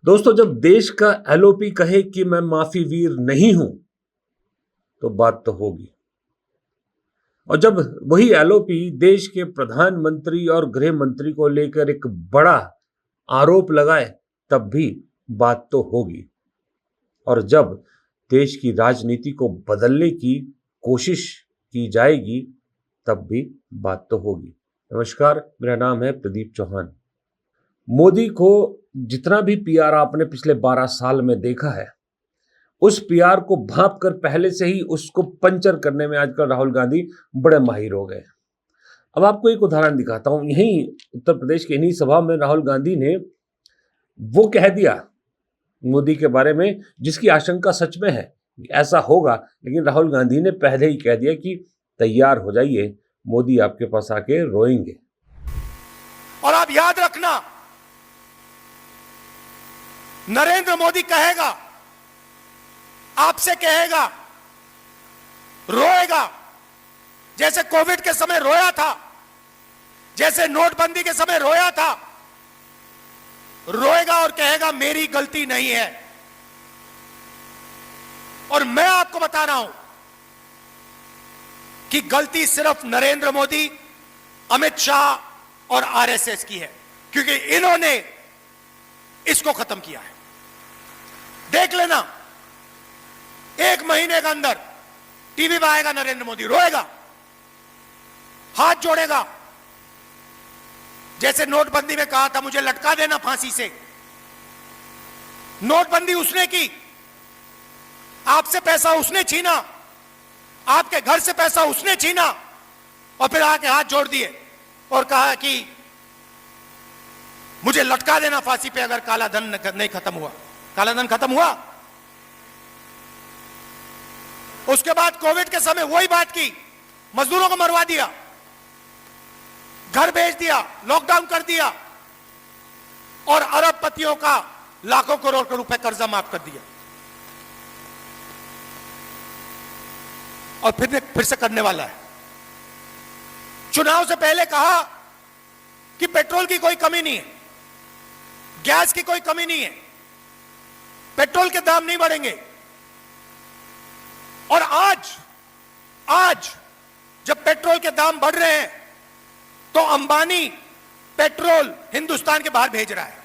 दोस्तों, जब देश का एलओपी कहे कि मैं माफी वीर नहीं हूं, तो बात तो होगी। और जब वही एलओपी देश के प्रधानमंत्री और गृह मंत्री को लेकर एक बड़ा आरोप लगाए, तब भी बात तो होगी। और जब देश की राजनीति को बदलने की कोशिश की जाएगी, तब भी बात तो होगी। नमस्कार, मेरा नाम है प्रदीप चौहान। मोदी को जितना भी पीआर आपने पिछले 12 साल में देखा है, उस पीआर को भांप कर पहले से ही उसको पंचर करने में आजकल राहुल गांधी बड़े माहिर हो गए। अब आपको एक उदाहरण दिखाता हूं। यहीं उत्तर प्रदेश के इन्हीं सभा में राहुल गांधी ने वो कह दिया मोदी के बारे में जिसकी आशंका सच में है ऐसा होगा, लेकिन राहुल गांधी ने पहले ही कह दिया कि तैयार हो जाइए, मोदी आपके पास आके रोएंगे। और आप याद रखना, नरेंद्र मोदी कहेगा, आपसे कहेगा, रोएगा, जैसे कोविड के समय रोया था, जैसे नोटबंदी के समय रोया था, रोएगा और कहेगा मेरी गलती नहीं है। और मैं आपको बता रहा हूं कि गलती सिर्फ नरेंद्र मोदी, अमित शाह और आरएसएस की है, क्योंकि इन्होंने इसको खत्म किया है। देख लेना, 1 महीने के अंदर टीवी पे आएगा नरेंद्र मोदी, रोएगा, हाथ जोड़ेगा, जैसे नोटबंदी में कहा था मुझे लटका देना फांसी से। नोटबंदी उसने की, आपसे पैसा उसने छीना, आपके घर से पैसा उसने छीना, और फिर आके हाथ जोड़ दिए और कहा कि मुझे लटका देना फांसी पे अगर काला धन नहीं खत्म हुआ। काला धन खत्म हुआ। उसके बाद कोविड के समय वही बात की, मजदूरों को मरवा दिया, घर भेज दिया, लॉकडाउन कर दिया, और अरबपतियों का लाखों करोड़ रुपए कर्जा माफ कर दिया। और फिर से करने वाला है। चुनाव से पहले कहा कि पेट्रोल की कोई कमी नहीं है, गैस की कोई कमी नहीं है, पेट्रोल के दाम नहीं बढ़ेंगे। और आज जब पेट्रोल के दाम बढ़ रहे हैं, तो अंबानी पेट्रोल हिंदुस्तान के बाहर भेज रहा है।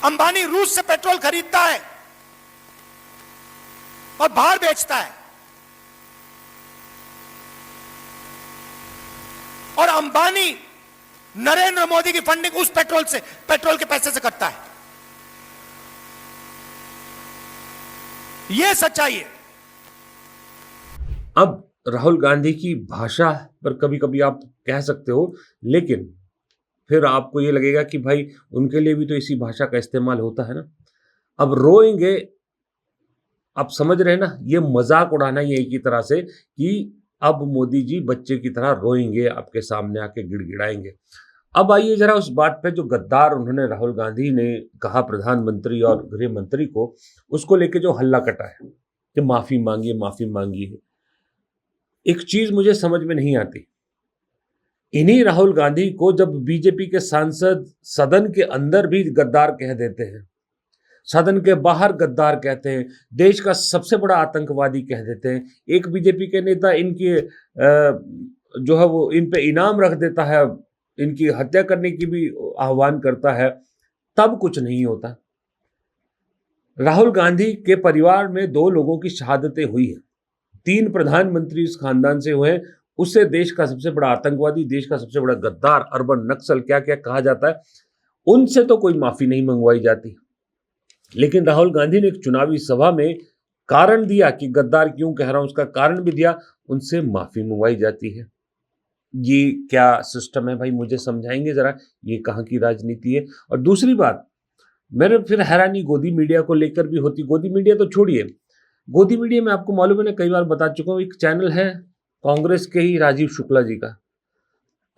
अंबानी रूस से पेट्रोल खरीदता है और बाहर बेचता है। और अंबानी नरेंद्र मोदी की फंडिंग उस पेट्रोल के पैसे से करता है। यह सच्चाई है। अब राहुल गांधी की भाषा पर कभी कभी आप कह सकते हो, लेकिन फिर आपको ये लगेगा कि भाई उनके लिए भी तो इसी भाषा का इस्तेमाल होता है ना। अब रोएंगे, आप समझ रहे हैं ना, ये मजाक उड़ाना ये एक ही तरह से कि अब मोदी जी बच्चे की तरह रोएंगे, आपके सामने आके गिड़गिड़ाएंगे। अब आइए जरा उस बात पे जो गद्दार उन्होंने राहुल गांधी ने कहा प्रधानमंत्री और गृह मंत्री को, उसको लेके जो हल्ला कटा है कि माफी मांगिए माफी मांगिए। एक चीज मुझे समझ में नहीं आती, इन्हीं राहुल गांधी को जब बीजेपी के सांसद सदन के अंदर भी गद्दार कह देते हैं, सदन के बाहर गद्दार कहते हैं, देश का सबसे बड़ा आतंकवादी कह देते हैं, एक बीजेपी के नेता इनके जो है वो इन पे इनाम रख देता है, इनकी हत्या करने की भी आह्वान करता है, तब कुछ नहीं होता। राहुल गांधी के परिवार में 2 लोगों की शहादतें हुई हैं, 3 प्रधानमंत्री इस खानदान से हुए हैं। उससे देश का सबसे बड़ा आतंकवादी, देश का सबसे बड़ा गद्दार, अर्बन नक्सल, क्या क्या कहा जाता है, उनसे तो कोई माफी नहीं मंगवाई जाती। लेकिन राहुल गांधी ने एक चुनावी सभा में कारण दिया कि गद्दार क्यों कह रहा हूं, उसका कारण भी दिया, उनसे माफी मंगवाई जाती है। ये क्या सिस्टम है भाई, मुझे समझाएंगे जरा, ये कहां की राजनीति है। और दूसरी बात, मेरे फिर हैरानी गोदी मीडिया को लेकर भी होती। गोदी मीडिया तो छोड़िए, गोदी मीडिया में आपको मालूम है, मैं कई बार बता चुका हूं, एक चैनल है कांग्रेस के ही राजीव शुक्ला जी का।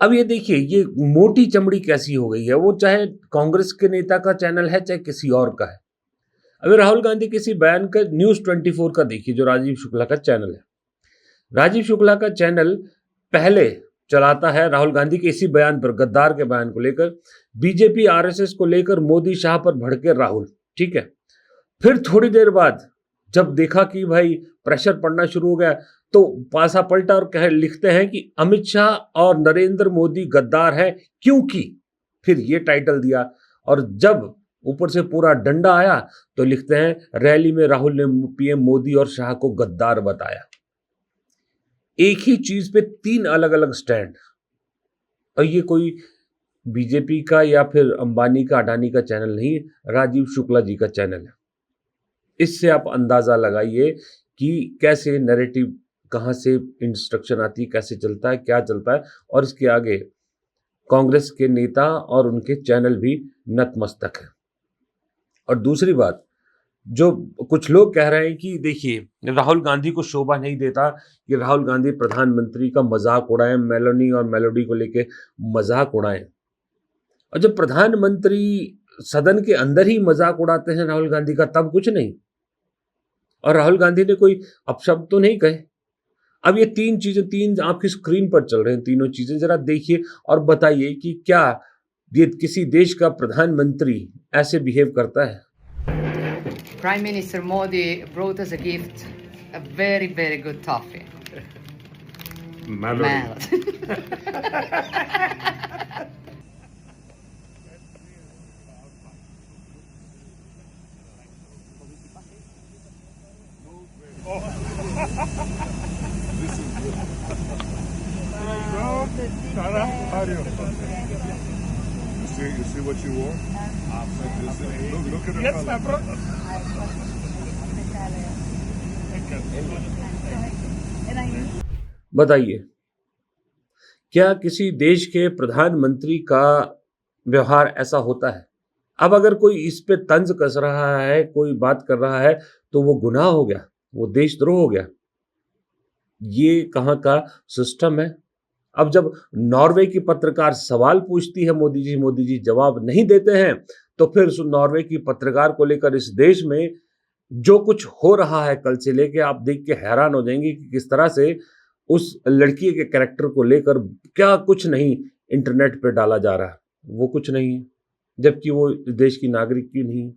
अब ये देखिए ये मोटी चमड़ी कैसी हो गई है, वो चाहे कांग्रेस के नेता का चैनल है चाहे किसी और का है। अभी राहुल गांधी किसी बयान का न्यूज़ 24 का देखिए, जो राजीव शुक्ला का चैनल है। राजीव शुक्ला का चैनल पहले चलाता है राहुल गांधी के इसी बयान पर, गद्दार के बयान को लेकर। बीजेपी आरएसएस को लेकर मोदी शाह पर भड़के राहुल, ठीक है। फिर थोड़ी देर बाद जब देखा कि भाई प्रेशर पड़ना शुरू हो गया, तो पासा पलटा और लिखते हैं कि अमित शाह और नरेंद्र मोदी गद्दार है क्योंकि, फिर ये टाइटल दिया। और जब ऊपर से पूरा डंडा आया तो लिखते हैं रैली में राहुल ने पीएम मोदी और शाह को गद्दार बताया। एक ही चीज पे 3 अलग अलग स्टैंड। और ये कोई बीजेपी का या फिर अंबानी का, अडानी का चैनल नहीं, राजीव शुक्ला जी का चैनल है। इससे आप अंदाजा लगाइए कि कैसे नैरेटिव, कहां से इंस्ट्रक्शन आती है, कैसे चलता है, क्या चलता है। और इसके आगे कांग्रेस के नेता और उनके चैनल भी नतमस्तक है। और दूसरी बात, जो कुछ लोग कह रहे हैं कि देखिए राहुल गांधी को शोभा नहीं देता कि राहुल गांधी प्रधानमंत्री का मजाक उड़ाएं, मेलोनी और मेलोडी को लेके मजाक उड़ाएं। और जब प्रधानमंत्री सदन के अंदर ही मजाक उड़ाते हैं राहुल गांधी का, तब कुछ नहीं। और राहुल गांधी ने कोई अपशब्द तो नहीं कहे। अब ये 3 चीजें, 3 आपकी स्क्रीन पर चल रहे हैं, तीनों चीजें जरा देखिए और बताइए कि क्या ये किसी देश का प्रधानमंत्री ऐसे बिहेव करता है। Prime Minister Modi brought us a gift, a very, very good toffee. Mallory. You see what you wore? Look at the color. बताइए, क्या किसी देश के प्रधानमंत्री का व्यवहार ऐसा होता है? अब अगर कोई इस पे तंज कस रहा है, कोई बात कर रहा है, तो वो गुनाह हो गया, वो देशद्रोह हो गया। ये कहाँ का सिस्टम है? अब जब नॉर्वे की पत्रकार सवाल पूछती है मोदी जी जवाब नहीं देते हैं, तो फिर उस नॉर्वे की पत्रकार को लेकर इस देश में जो कुछ हो रहा है कल से लेके, आप देख के हैरान हो जाएंगे कि किस तरह से उस लड़की के कैरेक्टर को लेकर क्या कुछ नहीं इंटरनेट पे डाला जा रहा है। वो कुछ नहीं है, जबकि वो देश की नागरिक क्यों नहीं।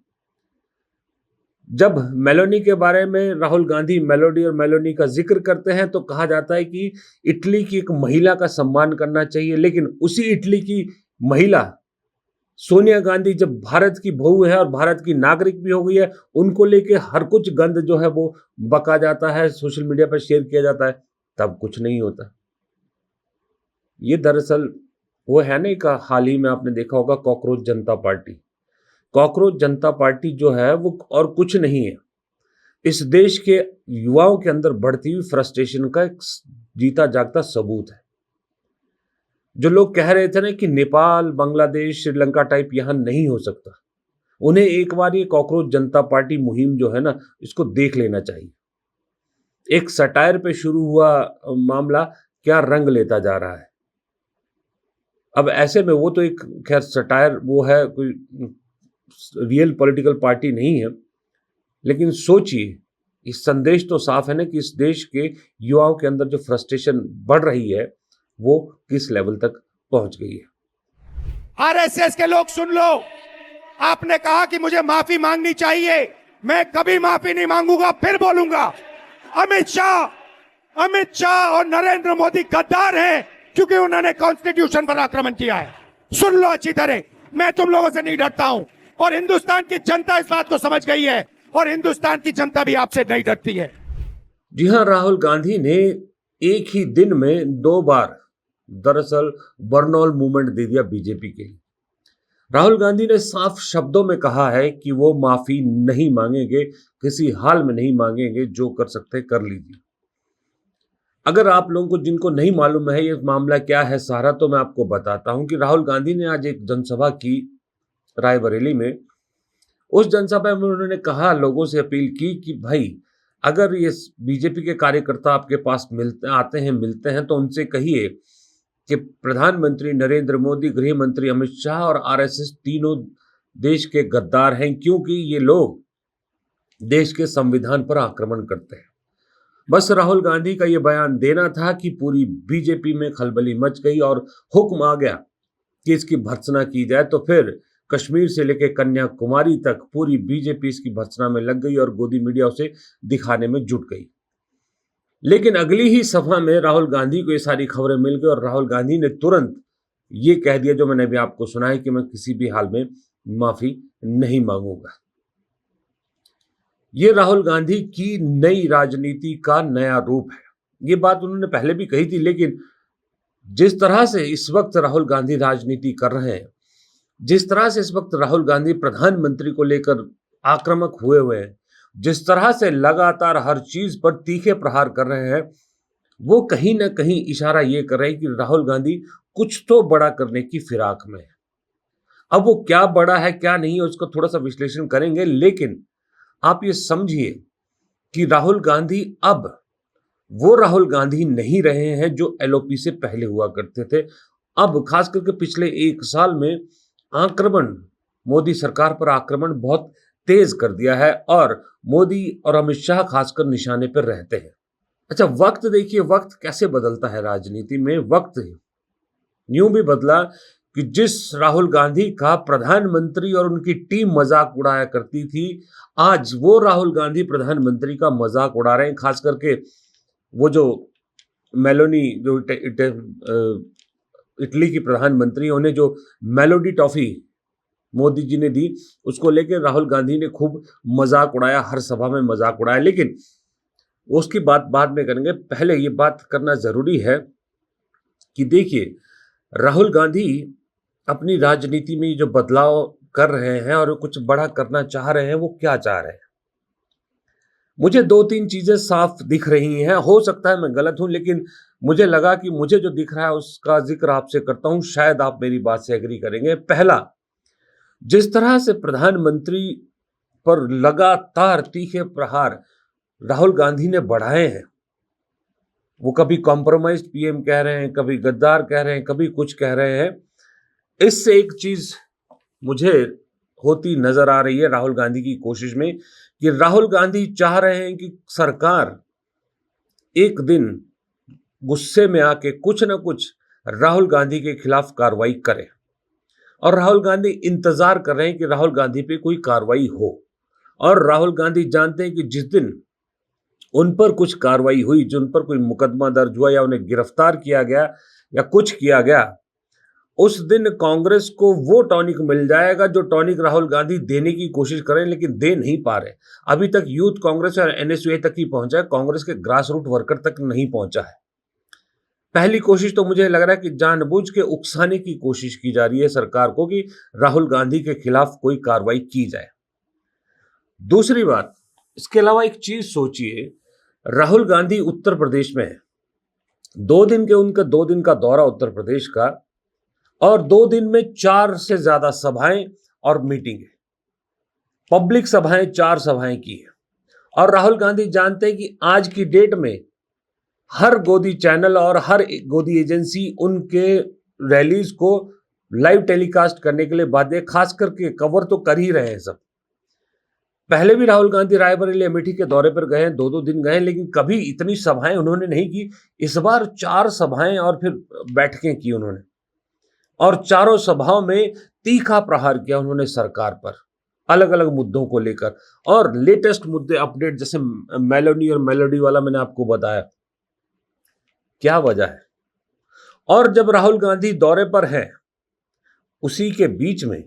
जब मेलोनी के बारे में राहुल गांधी मेलोडी और मेलोनी का जिक्र करते हैं तो कहा जाता है कि इटली की एक महिला का सम्मान करना चाहिए, लेकिन उसी इटली की महिला सोनिया गांधी जब भारत की बहू है और भारत की नागरिक भी हो गई है, उनको लेके हर कुछ गंद जो है वो बका जाता है, सोशल मीडिया पर शेयर किया जाता है, तब कुछ नहीं होता। ये दरअसल वो है नहीं का, हाल ही में आपने देखा होगा कॉकरोच जनता पार्टी। कॉकरोच जनता पार्टी जो है वो और कुछ नहीं है, इस देश के युवाओं के अंदर बढ़ती हुई फ्रस्ट्रेशन का एक जीता जागता सबूत है। जो लोग कह रहे थे ना कि नेपाल, बांग्लादेश, श्रीलंका टाइप यहां नहीं हो सकता, उन्हें एक बार ये कॉकरोच जनता पार्टी मुहिम जो है ना, इसको देख लेना चाहिए। एक सटायर पे शुरू हुआ मामला क्या रंग लेता जा रहा है। अब ऐसे में वो तो एक खैर सटायर वो है, कोई रियल पॉलिटिकल पार्टी नहीं है, लेकिन सोचिए इस संदेश तो साफ है ना कि इस देश के युवाओं के अंदर जो फ्रस्ट्रेशन बढ़ रही है वो किस लेवल तक पहुंच गई है। आरएसएस के लोग सुन लो, आपने कहा कि मुझे माफी मांगनी चाहिए, मैं कभी माफी नहीं मांगूंगा, फिर बोलूंगा। अमित शाह और नरेंद्र मोदी गद्दार हैं क्योंकि उन्होंने कॉन्स्टिट्यूशन पर आक्रमण किया है। सुन लो अच्छी तरह, मैं तुम लोगों से नहीं डरता हूं और हिंदुस्तान की जनता इस बात को समझ गई है और हिंदुस्तान की जनता भी आपसे नहीं डरती है। जी हां, राहुल गांधी ने एक ही दिन में 2 बार दरअसल बर्नौल मूवमेंट दे दिया बीजेपी के लिए। राहुल गांधी ने साफ शब्दों में कहा है कि वो माफी नहीं मांगेंगे, किसी हाल में नहीं मांगेंगे, जो कर सकते कर लीजिए। अगर आप लोगों को जिनको नहीं मालूम है ये मामला क्या है सारा, तो मैं आपको बताता हूं कि राहुल गांधी ने आज एक जनसभा की रायबरेली में। उस जनसभा में उन्होंने कहा, लोगों से अपील की कि भाई अगर ये बीजेपी के कार्यकर्ता आपके पास मिलते हैं तो उनसे कहिए कि प्रधानमंत्री नरेंद्र मोदी, गृह मंत्री अमित शाह और आरएसएस तीनों देश के गद्दार हैं, क्योंकि ये लोग देश के संविधान पर आक्रमण करते हैं। बस राहुल गांधी का यह बयान देना था कि पूरी बीजेपी में खलबली मच गई और हुक्म आ गया कि इसकी भर्त्सना की जाए, तो फिर कश्मीर से लेकर कन्याकुमारी तक पूरी बीजेपी इसकी भर्त्सना में लग गई और गोदी मीडिया उसे दिखाने में जुट गई। लेकिन अगली ही सभा में राहुल गांधी को ये सारी खबरें मिल गई और राहुल गांधी ने तुरंत ये कह दिया जो मैंने अभी आपको सुना है कि मैं किसी भी हाल में माफी नहीं मांगूंगा। ये राहुल गांधी की नई राजनीति का नया रूप है। ये बात उन्होंने पहले भी कही थी, लेकिन जिस तरह से इस वक्त राहुल गांधी राजनीति कर रहे हैं, जिस तरह से इस वक्त राहुल गांधी प्रधानमंत्री को लेकर आक्रामक हुए हैं, जिस तरह से लगातार हर चीज पर तीखे प्रहार कर रहे हैं, वो कहीं ना कहीं इशारा ये कर रहे हैं कि राहुल गांधी कुछ तो बड़ा करने की फिराक में है। अब वो क्या बड़ा है क्या नहीं है उसका थोड़ा सा विश्लेषण करेंगे, लेकिन आप ये समझिए कि राहुल गांधी अब वो राहुल गांधी नहीं रहे हैं जो एलओपी से पहले हुआ करते थे। अब खास करके पिछले एक साल में आक्रमण, मोदी सरकार पर आक्रमण बहुत तेज कर दिया है और मोदी और अमित शाह खासकर निशाने पर रहते हैं। अच्छा, वक्त देखिए, वक्त कैसे बदलता है राजनीति में। वक्त यूं भी बदला कि जिस राहुल गांधी का प्रधानमंत्री और उनकी टीम मजाक उड़ाया करती थी, आज वो राहुल गांधी प्रधानमंत्री का मजाक उड़ा रहे हैं। खास करके वो जो मेलोनी, जो इटली की प्रधानमंत्री, उन्हें जो मेलोडी टॉफी मोदी जी ने दी, उसको लेकर राहुल गांधी ने खूब मजाक उड़ाया, हर सभा में मजाक उड़ाया। लेकिन उसकी बात बाद में करेंगे। पहले ये बात करना जरूरी है कि देखिए, राहुल गांधी अपनी राजनीति में जो बदलाव कर रहे हैं और कुछ बड़ा करना चाह रहे हैं, वो क्या चाह रहे हैं? मुझे दो तीन चीजें साफ दिख रही हैं। हो सकता है मैं गलत हूं, लेकिन मुझे लगा कि मुझे जो दिख रहा है उसका जिक्र आपसे करता हूं, शायद आप मेरी बात से एग्री करेंगे। पहला, जिस तरह से प्रधानमंत्री पर लगातार तीखे प्रहार राहुल गांधी ने बढ़ाए हैं, वो कभी कॉम्प्रोमाइज्ड पीएम कह रहे हैं, कभी गद्दार कह रहे हैं, कभी कुछ कह रहे हैं। इससे एक चीज मुझे होती नजर आ रही है राहुल गांधी की कोशिश में, कि राहुल गांधी चाह रहे हैं कि सरकार एक दिन गुस्से में आके कुछ ना कुछ राहुल गांधी के खिलाफ कार्रवाई करे, और राहुल गांधी इंतजार कर रहे हैं कि राहुल गांधी पे कोई कार्रवाई हो। और राहुल गांधी जानते हैं कि जिस दिन उन पर कुछ कार्रवाई हुई, जिन पर कोई मुकदमा दर्ज हुआ या उन्हें गिरफ्तार किया गया या कुछ किया गया, उस दिन कांग्रेस को वो टॉनिक मिल जाएगा जो टॉनिक राहुल गांधी देने की कोशिश कर रहे हैं, लेकिन दे नहीं पा रहे। अभी तक यूथ कांग्रेस और एनएसयूआई तक ही पहुंचा है, कांग्रेस के ग्रास रूट वर्कर तक नहीं पहुंचा है। पहली कोशिश तो मुझे लग रहा है कि जानबूझ के उकसाने की कोशिश की जा रही है सरकार को कि राहुल गांधी के खिलाफ कोई कार्रवाई की जाए। दूसरी बात, इसके अलावा एक चीज सोचिए, राहुल गांधी उत्तर प्रदेश में है, 2 दिन का दौरा उत्तर प्रदेश का, और 2 दिन में 4 से ज्यादा सभाएं और मीटिंग है, पब्लिक सभाएं 4 सभाएं की है। और राहुल गांधी जानते हैं कि आज की डेट में हर गोदी चैनल और हर गोदी एजेंसी उनके रैलीज को लाइव टेलीकास्ट करने के लिए बाध्य, खास करके कवर तो कर ही रहे हैं सब। पहले भी राहुल गांधी रायबरेली अमेठी के दौरे पर गए हैं, 2-2 दिन गए, लेकिन कभी इतनी सभाएं उन्होंने नहीं की। इस बार 4 सभाएं और फिर बैठकें की उन्होंने, और चारों सभाओं में तीखा प्रहार किया उन्होंने सरकार पर, अलग अलग मुद्दों को लेकर। और लेटेस्ट मुद्दे अपडेट, जैसे मेलोडी और मेलोडी वाला मैंने आपको बताया, क्या वजह है। और जब राहुल गांधी दौरे पर हैं, उसी के बीच में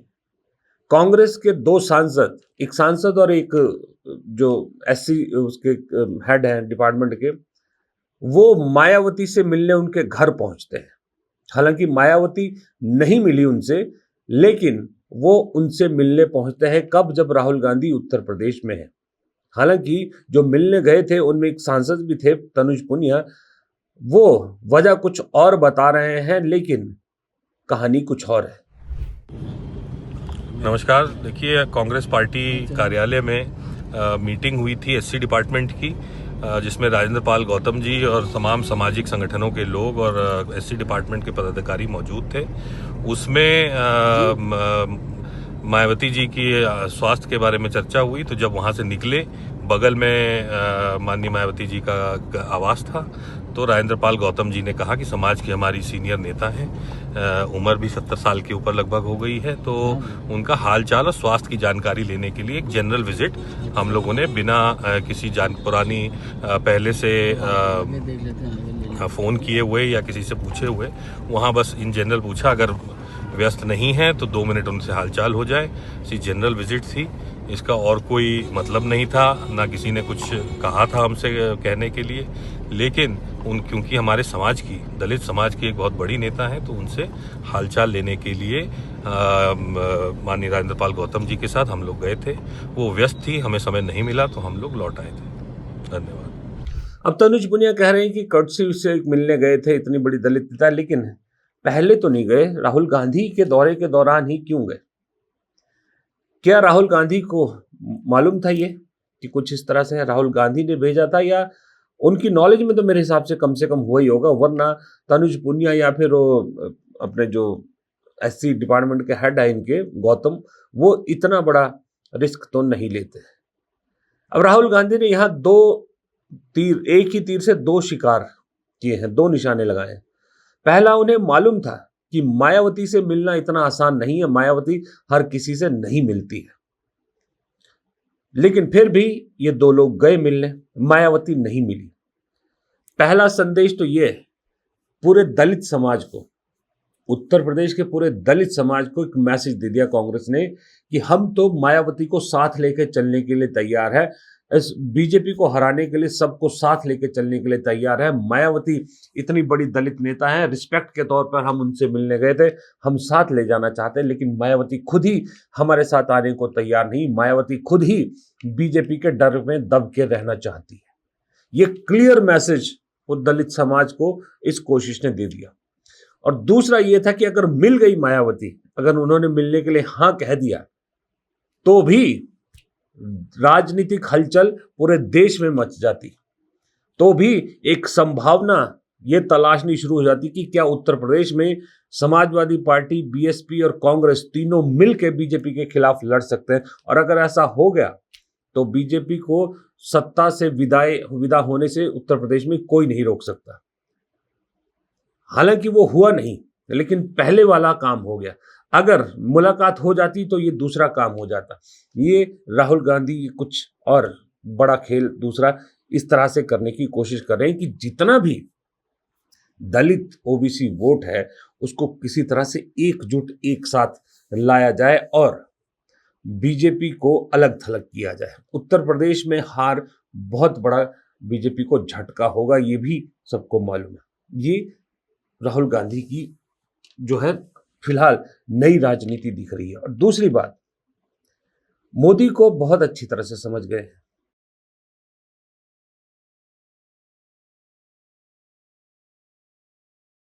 कांग्रेस के 2 सांसद, एक सांसद और एक जो एससी उसके हेड हैं डिपार्टमेंट के, वो मायावती से मिलने उनके घर पहुंचते हैं। हालांकि मायावती नहीं मिली उनसे, लेकिन वो उनसे मिलने पहुंचते हैं कब, जब राहुल गांधी उत्तर प्रदेश में है। हालांकि जो मिलने गए थे उनमें एक सांसद भी थे, तनुज पुनिया, वो वजह कुछ और बता रहे हैं, लेकिन कहानी कुछ और है। नमस्कार। देखिए, कांग्रेस पार्टी कार्यालय में मीटिंग हुई थी एससी डिपार्टमेंट की, जिसमें राजेंद्र पाल गौतम जी और तमाम सामाजिक संगठनों के लोग और एससी डिपार्टमेंट के पदाधिकारी मौजूद थे। उसमें मायावती जी की स्वास्थ्य के बारे में चर्चा हुई। तो जब वहां से निकले बगल में माननीय मायावती जी का आवास था। तो राजेंद्र पाल गौतम जी ने कहा कि समाज की हमारी सीनियर नेता हैं, उम्र भी 70 साल के ऊपर लगभग हो गई है, तो उनका हालचाल और स्वास्थ्य की जानकारी लेने के लिए एक जनरल विजिट हम लोगों ने बिना किसी पुरानी पहले से फ़ोन किए हुए या किसी से पूछे हुए वहाँ बस इन जनरल पूछा, अगर व्यस्त नहीं है तो 2 मिनट उनसे हालचाल हो जाए। इसी जनरल विजिट थी, इसका और कोई मतलब नहीं था, ना किसी ने कुछ कहा था हमसे कहने के लिए। लेकिन क्योंकि हमारे समाज की, दलित समाज की एक बहुत बड़ी नेता हैं, तो उनसे हालचाल लेने के लिए माननीय राजेंद्र पाल गौतम जी के साथ हम लोग गए थे। वो व्यस्त थी, हमें समय नहीं मिला, तो हम लोग लौट आए थे। धन्यवाद। अब तनुज पुनिया कह रहे हैं कि कर्टसी से मिलने गए थे इतनी बड़ी दलित नेता, लेकिन पहले तो नहीं गए, राहुल गांधी के दौरे के दौरान ही क्यों गए? क्या राहुल गांधी को मालूम था ये कि कुछ इस तरह से राहुल गांधी ने भेजा था, या उनकी नॉलेज में तो मेरे हिसाब से कम हुआ ही होगा, वरना तनुज पुनिया या फिर अपने जो एससी डिपार्टमेंट के हेड है इनके गौतम, वो इतना बड़ा रिस्क तो नहीं लेते। अब राहुल गांधी ने यहाँ एक ही तीर से 2 शिकार किए हैं, 2 निशाने लगाए हैं। पहला, उन्हें मालूम था कि मायावती से मिलना इतना आसान नहीं है, मायावती हर किसी से नहीं मिलती है, लेकिन फिर भी ये 2 लोग गए मिलने, मायावती नहीं मिली। पहला संदेश तो ये पूरे दलित समाज को, उत्तर प्रदेश के पूरे दलित समाज को एक मैसेज दे दिया कांग्रेस ने कि हम तो मायावती को साथ लेकर चलने के लिए तैयार है, इस बीजेपी को हराने के लिए सबको साथ लेकर चलने के लिए तैयार है। मायावती इतनी बड़ी दलित नेता है, रिस्पेक्ट के तौर पर हम उनसे मिलने गए थे, हम साथ ले जाना चाहते हैं, लेकिन मायावती खुद ही हमारे साथ आने को तैयार नहीं, मायावती खुद ही बीजेपी के डर में दब के रहना चाहती है। ये क्लियर मैसेज वो दलित समाज को इस कोशिश ने दे दिया। और दूसरा ये था कि अगर मिल गई मायावती, अगर उन्होंने मिलने के लिए हाँ कह दिया, तो भी राजनीतिक हलचल पूरे देश में मच जाती, तो भी एक संभावना ये तलाशनी शुरू हो जाती कि क्या उत्तर प्रदेश में समाजवादी पार्टी, बीएसपी और कांग्रेस तीनों मिलकर बीजेपी के खिलाफ लड़ सकते हैं। और अगर ऐसा हो गया तो बीजेपी को सत्ता से विदा होने से उत्तर प्रदेश में कोई नहीं रोक सकता। हालांकि वो हुआ नहीं, लेकिन पहले वाला काम हो गया। अगर मुलाकात हो जाती तो ये दूसरा काम हो जाता। ये राहुल गांधी कुछ और बड़ा खेल दूसरा इस तरह से करने की कोशिश कर रहे हैं कि जितना भी दलित ओबीसी वोट है उसको किसी तरह से एकजुट एक साथ लाया जाए और बीजेपी को अलग थलग किया जाए। उत्तर प्रदेश में हार बहुत बड़ा बीजेपी को झटका होगा, ये भी सबको मालूम है। ये राहुल गांधी की जो है फिलहाल नई राजनीति दिख रही है। और दूसरी बात, मोदी को बहुत अच्छी तरह से समझ गए